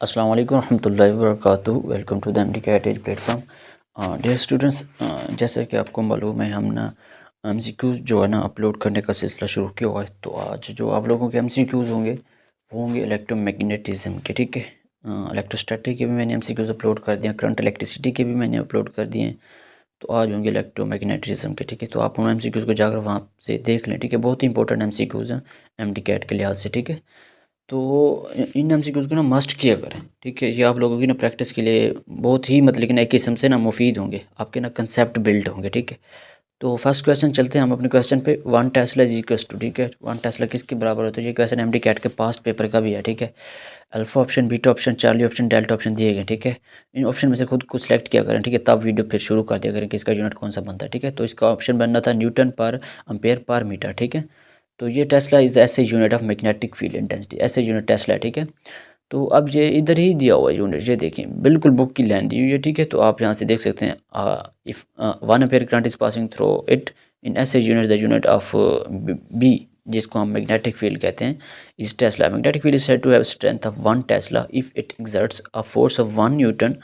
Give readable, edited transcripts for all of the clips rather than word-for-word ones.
अस्सलाम वालेकुम रहमतुल्लाहि व बरकातुहू। Welcome to the MDCAT edge platform. Dear students, जैसे कि आपको मालूम है, हम ना एमसीक्यूज़ जो है ना अपलोड करने का सिलसिला शुरू किया हुआ है। तो आज जो आप लोगों के एमसीक्यूज़ होंगे वो होंगे इलेक्ट्रोमैग्नेटिज्म के। ठीक है, इलेक्ट्रोस्टैटिक के भी मैंने एमसीक्यूज़ अपलोड कर दिए, करंट इलेक्ट्रिसिटी के भी मैंने अपलोड कर दिए हैं। तो आज होंगे इलेक्ट्रोमैग्नेटिज्म के। ठीक है, तो आप उन एमसीक्यूज़ को जाकर वहाँ से देख लें। ठीक है, बहुत ही इंपॉर्टेंट एमसीक्यूज़ हैं एमडीकैट के लिहाज से। ठीक है, तो इन एमसीक्यूज़ को ना मस्ट किया करें। ठीक है, ये आप लोगों की ना प्रैक्टिस के लिए बहुत ही मतलब कि ना एक किस्म से ना मुफीद होंगे, आपके ना कंसेप्ट बिल्ड होंगे। ठीक है, तो फर्स्ट क्वेश्चन चलते हैं हम अपने क्वेश्चन पे। 1 टेस्ला इज इक्वल्स टू, ठीक है, 1 टेस्ला किसके बराबर होता है? ये क्वेश्चन एमडी कैट के पास्ट पेपर का भी है। ठीक है, alpha option, beta option, Charlie option, delta option दिए गए। ठीक है, इन ऑप्शन में से खुद को सिलेक्ट किया करें। ठीक है, तब वीडियो फिर शुरू कर दिया करें कि इसका यूनिट कौन सा बनता है। ठीक है, तो इसका ऑप्शन बनना था Newton per ampere per metre. ठीक है, तो ये Tesla is the SI unit of magnetic field intensity, SI unit Tesla है। ठीक है, तो अब ये इधर ही दिया हुआ है यूनिट, ये देखें बिल्कुल बुक की लाइन दी हुई है। ठीक है, तो आप यहाँ से देख सकते हैं if 1 ampere current is passing through it in SI unit, the unit of B, जिसको हम मैग्नेटिक फील्ड कहते हैं, is tesla. Magnetic field is said to have strength of 1 tesla if it exerts a force of 1 newton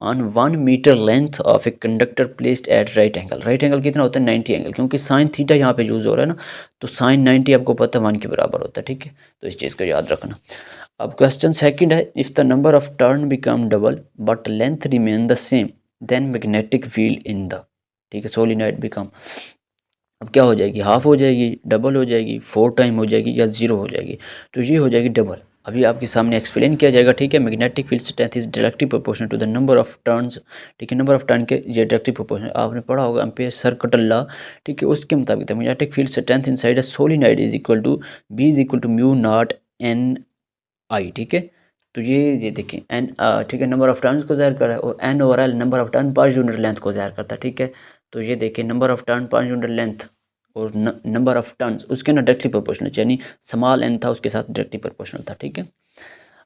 on 1 metre length of a conductor placed at right angle. Right angle कितना होता है? 90 angle, क्योंकि sine theta यहाँ पे use हो रहा है ना, तो साइन 90 आपको पता है 1 के बराबर होता है। ठीक है, तो इस चीज़ को याद रखना। अब क्वेश्चन सेकंड है, if the number of turn become double but length remain the same then magnetic field in the, ठीक है, सोलिनॉइड बिकम, अब क्या हो जाएगी? हाफ हो जाएगी, डबल हो जाएगी, 4 टाइम हो जाएगी, या 0 हो जाएगी? तो ये हो जाएगी डबल। अभी आपके सामने एक्सप्लेन किया जाएगा। ठीक है, magnetic field strength is directly proportional to the number of turns. ठीक है, नंबर ऑफ टर्न के ये डायरेक्टली प्रोपोर्शनल, आपने पढ़ा होगा एम्पेयर सर्किट लॉ। ठीक है, उसके मुताबिक magnetic field strength inside a solenoid is equal to B is equal to mu naught N I. ठीक है, तो ये देखें एन, ठीक है, नंबर ऑफ टर्न्स को ज़ाहिर कर रहा है, और an overall number of turn per unit length को ज़ाहिर करता है। ठीक है, तो ये देखें number of turn per unit length और नंबर ऑफ टर्न्स उसके ना डायरेक्टली प्रोपोर्शनल, यानी स्मॉल एन था उसके साथ डायरेक्टली प्रोपोर्शनल था। ठीक है,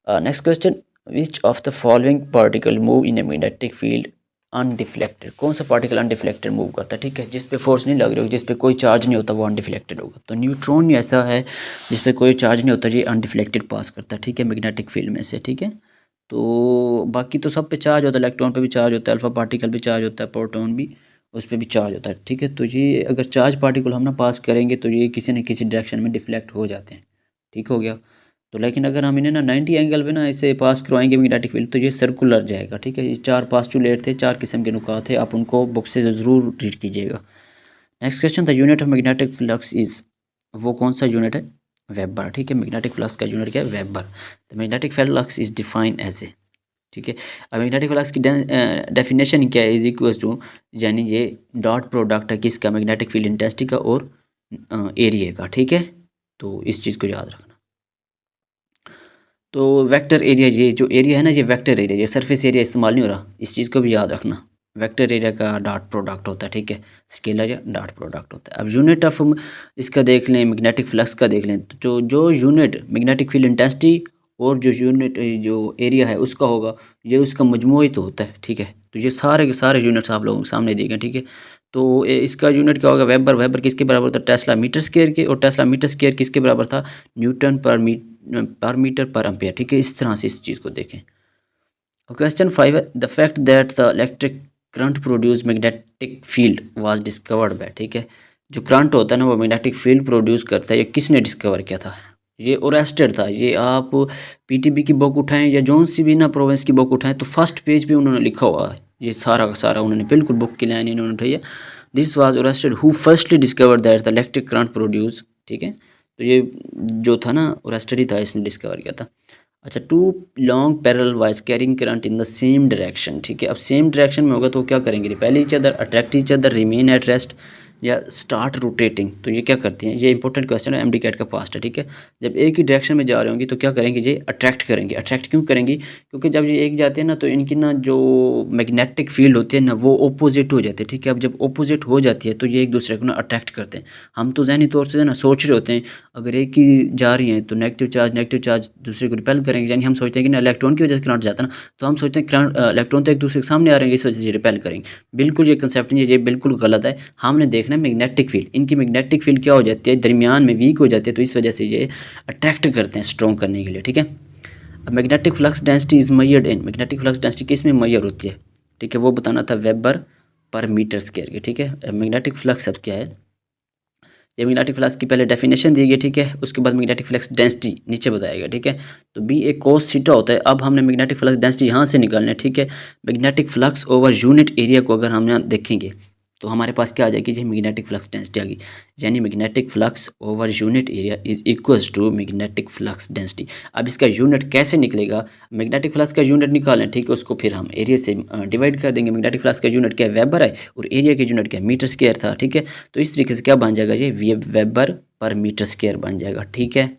next question, which of the following particle move in a magnetic field undeflected? कौन सा पार्टिकल अनडिफ्लेक्टेड मूव करता है? ठीक है, जिस पे फोर्स नहीं लग रही होगी, जिस पे कोई चार्ज नहीं होता, वो अनडिफ्लेक्टेड होगा। तो न्यूट्रॉन ऐसा है जिस पे कोई चार्ज नहीं होता, ये अनडिफ्लेक्टेड पास करता है। ठीक है, मैग्नेटिक फील्ड में से। ठीक है, तो बाकी तो सब पे चार्ज होता है, इलेक्ट्रॉन पे भी चार्ज होता है, अल्फा पार्टिकल भी चार्ज होता है, प्रोटॉन भी, उस पर भी चार्ज होता है। ठीक है, तो ये अगर चार्ज पार्टिकल हम ना पास करेंगे तो ये किसी न किसी डायरेक्शन में डिफ्लेक्ट हो जाते हैं। ठीक हो गया, तो लेकिन अगर हम इन्हें ना 90 एंगल पे ना इसे पास करवाएंगे मैग्नेटिक फील्ड, तो ये सर्कुलर जाएगा। ठीक है, ये 4 पास्टुलेट थे, 4 किस्म के नुकात थे, आप उनको बुक से ज़रूर रीड कीजिएगा। Next question, the unit of magnetic flux is, वो कौन सा यूनिट है? वेबर। ठीक है, मैग्नेटिक फ्लक्स का यूनिट क्या है? Weber. The magnetic flux is define as a, ठीक है, अब मैग्नेटिक फ्लक्स की डेफिनेशन क्या है? इज इक्वल टू, यानी ये डॉट प्रोडक्ट है किसका? मैग्नेटिक फील्ड इंटेंसिटी का और एरिया का। ठीक है, तो इस चीज़ को याद रखना। तो वेक्टर एरिया, ये जो एरिया है ना, ये वेक्टर एरिया, ये सरफेस एरिया इस्तेमाल नहीं हो रहा, इस चीज़ को भी याद रखना। वेक्टर एरिया का डॉट प्रोडक्ट होता है। ठीक है, स्केलर या डॉट प्रोडक्ट होता है। अब यूनिट ऑफ इसका देख लें, मैग्नेटिक फ्लक्स का देख लें, तो जो जो यूनिट मैग्नेटिक फील्ड इंटेंसिटी और जो यूनिट जो एरिया है उसका होगा, ये उसका मजमू ही तो होता है। ठीक है, तो ये सारे के सारे यूनिट्स आप लोगों के सामने दिए गए। ठीक है, तो इसका यूनिट क्या होगा? वेबर। वेबर किसके बराबर होता है? टेस्ला मीटर स्क्वायर के, और टेस्ला मीटर स्क्वायर किसके बराबर था? न्यूटन पर मीटर पर एम्पेयर। ठीक है, इस तरह से इस चीज़ को देखें। क्वेश्चन 5 है, the fact that the electric current produce magnetic field was discovered by, ठीक है, जो करंट होता है ना वो मैग्नेटिक फील्ड प्रोड्यूस करता है, ये किसने डिस्कवर किया था? ये ओरेस्टेड था। ये आप पीटीबी की बुक उठाएं या जौन सी भी ना प्रोवेंस की बुक उठाएं, तो फर्स्ट पेज पे उन्होंने लिखा हुआ है, ये सारा का सारा उन्होंने बिल्कुल बुक की लाइन इन्होंने उठाई है। This was Oersted who firstly discovered that the electric current produce, ठीक है, तो ये जो था ना ओरेस्टेड ही था, इसने डिस्कवर किया था। अच्छा, two long parallel wires carrying current in the same direction, ठीक है, अब सेम डायरेक्शन में होगा तो क्या करेंगे? Repel each other, attract each other, remain at rest, या स्टार्ट रोटेटिंग। तो ये क्या करती हैं? ये इंपॉर्टेंट क्वेश्चन है, एमडी कैट का पास्ट है। ठीक है, जब एक ही डायरेक्शन में जा रहे होंगे तो क्या करेंगे? ये अट्रैक्ट करेंगे। अट्रैक्ट क्यों करेंगी? क्योंकि जब ये एक जाते हैं ना तो इनकी ना जो मैग्नेटिक फील्ड होती है ना वो ओपोजिट हो जाती है। ठीक है, अब जब ओपोजिट हो जाती है तो ये एक दूसरे को ना अट्रैक्ट करते हैं। हम तो ज़हनी तौर से ना सोच रहे होते हैं अगर एक ही जा रही हैं तो नेगेटिव चार्ज दूसरे को रिपेल करेंगे, यानी हम सोचते हैं कि ना इलेक्ट्रॉन की वजह से करंट जाता है ना, तो हम सोचते हैं करंट इलेक्ट्रॉन तो एक दूसरे के सामने आ रहे हैं, इस वजह से रिपेल करेंगे। बिल्कुल ये कंसेप्ट नहीं है, ये बिल्कुल गलत है। हमने देखना है मैग्नेटिक फील्ड, इनकी मैग्नेटिक फील्ड क्या हो जाती है? दरमियान में वीक हो जाती है, तो इस वजह से ये अट्रैक्ट करते हैं स्ट्रॉन्ग करने के लिए। ठीक है, magnetic flux density is measured in, magnetic flux density किस में मेजर होती है, ठीक है, वो बताना था वेबर पर मीटर स्क्वायर की, ठीक है। मैग्नेटिक फ्लक्स अब क्या है, ये मैग्नेटिक फ्लक्स की पहले डेफिनेशन दी गई, ठीक है, उसके बाद मैग्नेटिक फ्लक्स डेंसिटी नीचे बताएगा, ठीक है। तो बी एक कोस थीटा होता है। अब हमने मैग्नेटिक फ्लक्स डेंसिटी यहाँ से निकालना है, ठीक है। Magnetic flux over unit area को अगर हम यहाँ देखेंगे तो हमारे पास क्या आ जाएगी जी, मैग्नेटिक फ्लक्स डेंसिटी आ गई, यानी magnetic flux over unit area is equals to magnetic flux density. अब इसका यूनिट कैसे निकलेगा, मैग्नेटिक फ्लक्स का यूनिट निकालें, ठीक है, उसको फिर हम एरिया से डिवाइड कर देंगे। मैग्नेटिक फ्लक्स का यूनिट क्या है, वेबर है, और एरिया का यूनिट क्या है, मीटर स्क्वायर था, ठीक है। तो इस तरीके से क्या बन जाएगा ये, वेबर पर मीटर स्क्वायर बन जाएगा, ठीक है।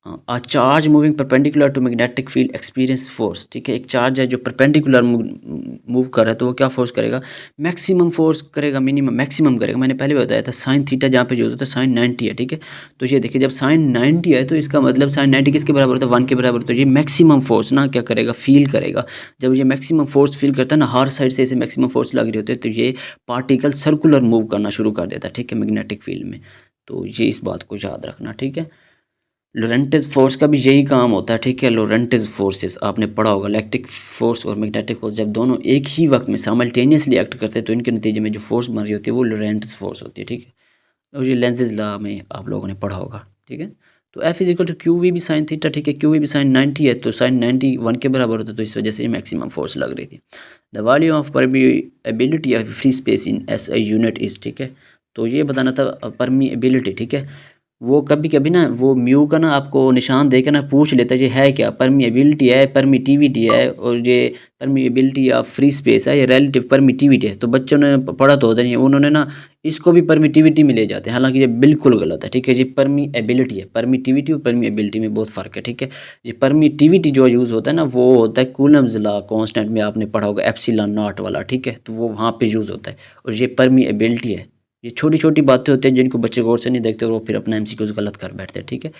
A charge moving perpendicular to magnetic field experience force, ठीक है, एक चार्ज है जो परपेंडिकुलर मूव कर रहा है तो वो क्या फोर्स करेगा, मैक्सिमम फोर्स करेगा, मिनिमम मैक्सिमम करेगा। मैंने पहले बताया था साइन थीटा जहाँ पे यूज होता है साइन 90 है, ठीक है। तो ये देखिए जब साइन 90 है तो इसका मतलब साइन 90 किसके बराबर होता है, 1 के बराबर। तो ये मैक्सिमम फोर्स ना क्या करेगा, फील करेगा। जब ये मैक्सिमम फोर्स फील करता है ना, हर साइड से इसे मैक्सिमम फोर्स लग रही होती है, तो ये पार्टिकल सर्कुलर मूव करना शुरू कर देता है, ठीक है, मैग्नेटिक फील्ड में। तो ये इस बात को याद रखना, ठीक है। लोरेंटिज फोर्स का भी यही काम होता है, ठीक है। लोरेंटिज फोर्सेस आपने पढ़ा होगा, इलेक्ट्रिक फोर्स और मैग्नेटिक फोर्स जब दोनों एक ही वक्त में साइमल्टेनियसली एक्ट करते हैं तो इनके नतीजे में जो फोर्स बन रही होती है वो लोरेंटिज फोर्स होती है, ठीक है। और ये लेंजेज लॉ में आप लोगों ने पढ़ा होगा, ठीक है। तो F is equal to q v B sine theta, ठीक है, क्यू वी भी साइन 90 है, तो साइन 90 1 के बराबर होता है, तो इस वजह से मैक्सिमम फोर्स लग रही थी। The volume of permeability of free space in S I unit is, ठीक है। तो ये बताना था परमिएबिलिटी, ठीक है। वो कभी कभी ना वो म्यू का ना आपको निशान देकर ना पूछ लेता है ये है क्या, परमिएबिलिटी है, परमिटिविटी है, और ये परमिएबिलिटी या फ्री स्पेस है, ये रिलेटिव परमिटिविटी है। तो बच्चों ने पढ़ा तो होता नहीं, उन्होंने ना इसको भी परमिटिविटी में ले जाते हैं, हालांकि ये बिल्कुल गलत है, ठीक है। ये परमिएबिलिटी है, परमिटिविटी और परमिएबिलिटी में बहुत फ़र्क है, ठीक है। ये परमिटिविटी जो यूज़ होता है ना वो होता है कूलम्स लॉ कांस्टेंट में, आपने पढ़ा होगा एप्सिलॉन नॉट वाला, ठीक है, तो वो वहाँ पे यूज़ होता है। और ये परमिएबिलिटी है। ये छोटी छोटी बातें होती हैं जिनको बच्चे गौर से नहीं देखते और वो फिर अपना एमसीक्यूज गलत कर बैठते हैं, ठीक है।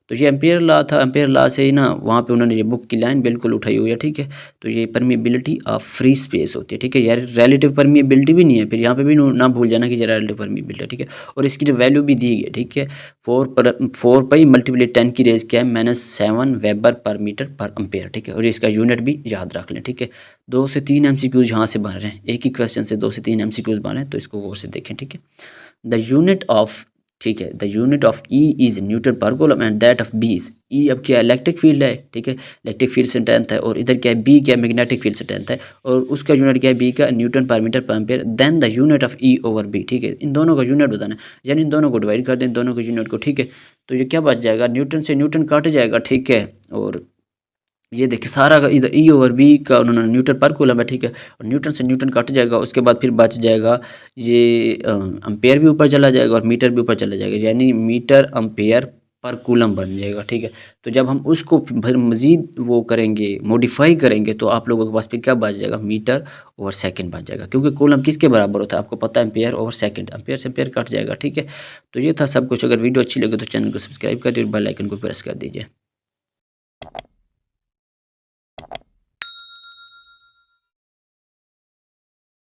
तो ये एम्पेयर लॉ था, एम्पेयर लॉ से ही ना वहाँ पे उन्होंने ये बुक की लाइन बिल्कुल उठाई हुई है, ठीक है। तो ये परमिएबिलिटी ऑफ फ्री स्पेस होती है, ठीक है। यार रिलेटिव परमिएबिलिटी भी नहीं है, फिर यहाँ पे भी ना भूल जाना कि ये रिलेटिव परमिएबिलिटी है, ठीक है। और इसकी जो वैल्यू भी दी गई है, ठीक है, 4 पाई मल्टीप्लाई 10 की रेज क्या है, -7 वेबर पर मीटर पर अम्पेयर, ठीक है। और इसका यूनिट भी याद रख लें, ठीक है। 2 से 3 एमसीक्यूज यहाँ से बन रहे हैं, एक ही क्वेश्चन से 2 से 3 एमसीक्यूज बन रहे हैं, तो इसको गौर से देखें, ठीक है। द यूनिट ऑफ, ठीक है, the unit of E is newton per coulomb and that of B is, E अब क्या है, इलेक्ट्रिक फील्ड है, ठीक है, इलेक्ट्रिक फील्ड से स्ट्रेंथ है, और इधर क्या है, बी क्या है, मैग्नेटिक फील्ड से स्ट्रेंथ है, और उसका यूनिट क्या है, बी का न्यूटन पर मीटर पर ampere. Then the unit of E over B, ठीक है, इन दोनों का यूनिट बताना है, यानी इन दोनों को डिवाइड कर दें, इन दोनों के यूनिट को, ठीक है। तो ये क्या बच जाएगा, न्यूटन से न्यूटन काट जाएगा, ठीक है। और ये देखिए सारा का इधर ई ओवर बी का उन्होंने न्यूटन पर कूलम है, ठीक है, और न्यूटन से न्यूटन कट जाएगा, उसके बाद फिर बच जाएगा ये अम्पेयर भी ऊपर चला जाएगा और मीटर भी ऊपर चला जाएगा, यानी मीटर अम्पेयर पर कूलम बन जाएगा, ठीक है। तो जब हम उसको फिर मज़ीद वो करेंगे, मॉडिफाई करेंगे, तो आप लोगों के पास फिर क्या बच जाएगा, मीटर ओवर सेकंड बन जाएगा, क्योंकि कूलम किसके बराबर होता है आपको पता है, एम्पेयर ओवर सेकंड, एम्पेयर से एम्पेयर कट जाएगा, ठीक है। तो ये था सब कुछ। अगर वीडियो अच्छी लगे तो चैनल को सब्सक्राइब कर दीजिए और बेल आइकन को प्रेस कर दीजिए।